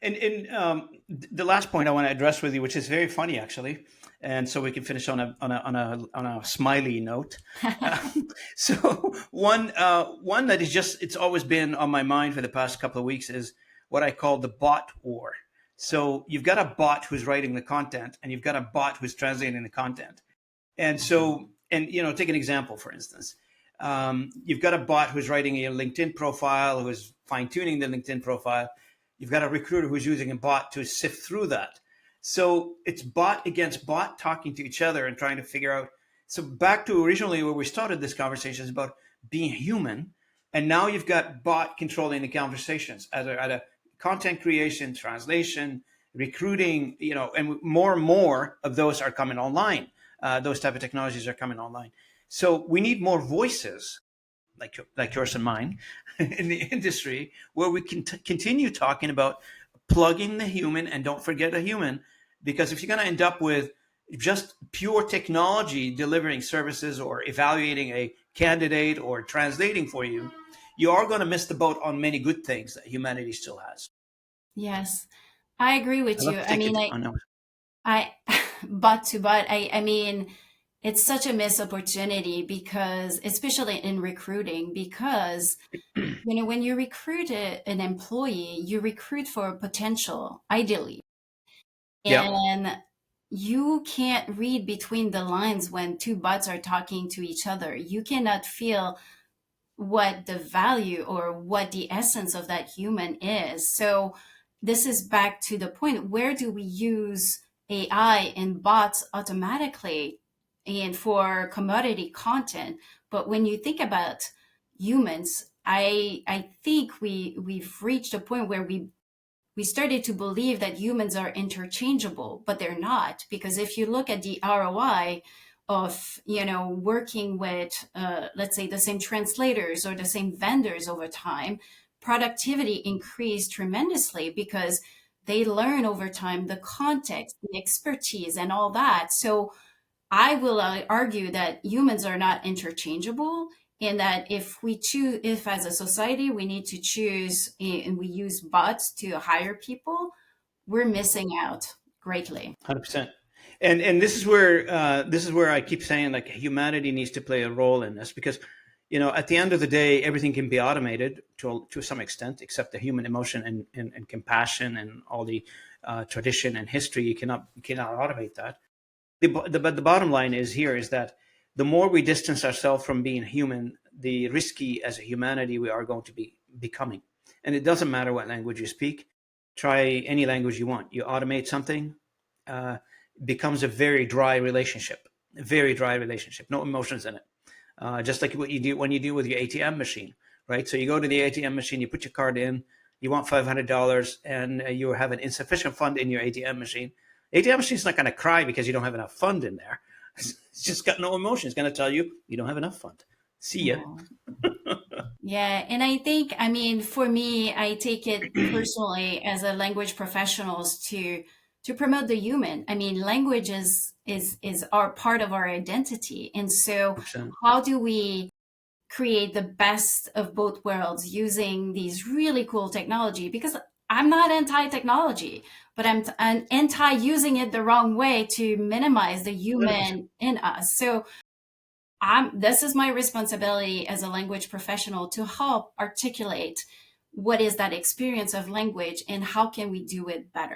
The last point I want to address with you, which is very funny actually, and so we can finish on a smiley note. So one that is just it's always been on my mind for the past couple of weeks is what I call the bot war. So you've got a bot who's writing the content, and you've got a bot who's translating the content. And so, and take an example, for instance. You've got a bot who's writing a LinkedIn profile, who's fine tuning the LinkedIn profile. You've got a recruiter who's using a bot to sift through that. So it's bot against bot talking to each other and trying to figure out. So back to originally where we started this conversation is about being human. And now you've got bot controlling the conversations at a content creation, translation, recruiting, and more of those are coming online. Those type of technologies are coming online. So we need more voices like yours and mine in the industry where we can continue talking about plugging the human and don't forget the human. Because if you're going to end up with just pure technology delivering services or evaluating a candidate or translating for you, you are going to miss the boat on many good things that humanity still has. Yes, I agree I'd with love you. to I take mean, it I, on those. I, but to but, I mean, it's such a missed opportunity because, especially in recruiting, because when you recruit an employee, you recruit for potential, ideally, Yeah, and you can't read between the lines when two bots are talking to each other. You cannot feel what the value or what the essence of that human is. So this is back to the point, where do we use AI and bots automatically and for commodity content? But when you think about humans, I think we've reached a point where we started to believe that humans are interchangeable, but they're not. Because if you look at the ROI of working with, let's say, the same translators or the same vendors over time, productivity increased tremendously because they learn over time the context, the expertise, and all that. So I will argue that humans are not interchangeable, and that if we choose, if as a society we need to choose and we use bots to hire people, we're missing out greatly. 100%. And this is where I keep saying like humanity needs to play a role in this because at the end of the day everything can be automated to some extent except the human emotion and compassion and all the tradition and history. You cannot automate that. But the bottom line is here is that the more we distance ourselves from being human, the risky as a humanity we are going to be becoming. And it doesn't matter what language you speak. Try any language you want. You automate something, uh, becomes a very dry relationship. A very dry relationship. No emotions in it. Just like what you do when you deal with your ATM machine, right? So you go to the ATM machine, you put your card in, you want $500, and you have an insufficient fund in your ATM machine. ATM machine's not going to cry because you don't have enough fund in there. It's just got no emotion. It's going to tell you you don't have enough fund. See ya. No. Yeah, and I think, I mean, for me, I take it personally as a language professionals to promote the human. I mean, language is our part of our identity. And so 100%. how do we create the best of both worlds using these really cool technology? Because I'm not anti-technology, but I'm anti using it the wrong way to minimize the 100%. human in us. So this is my responsibility as a language professional to help articulate what is that experience of language and how can we do it better.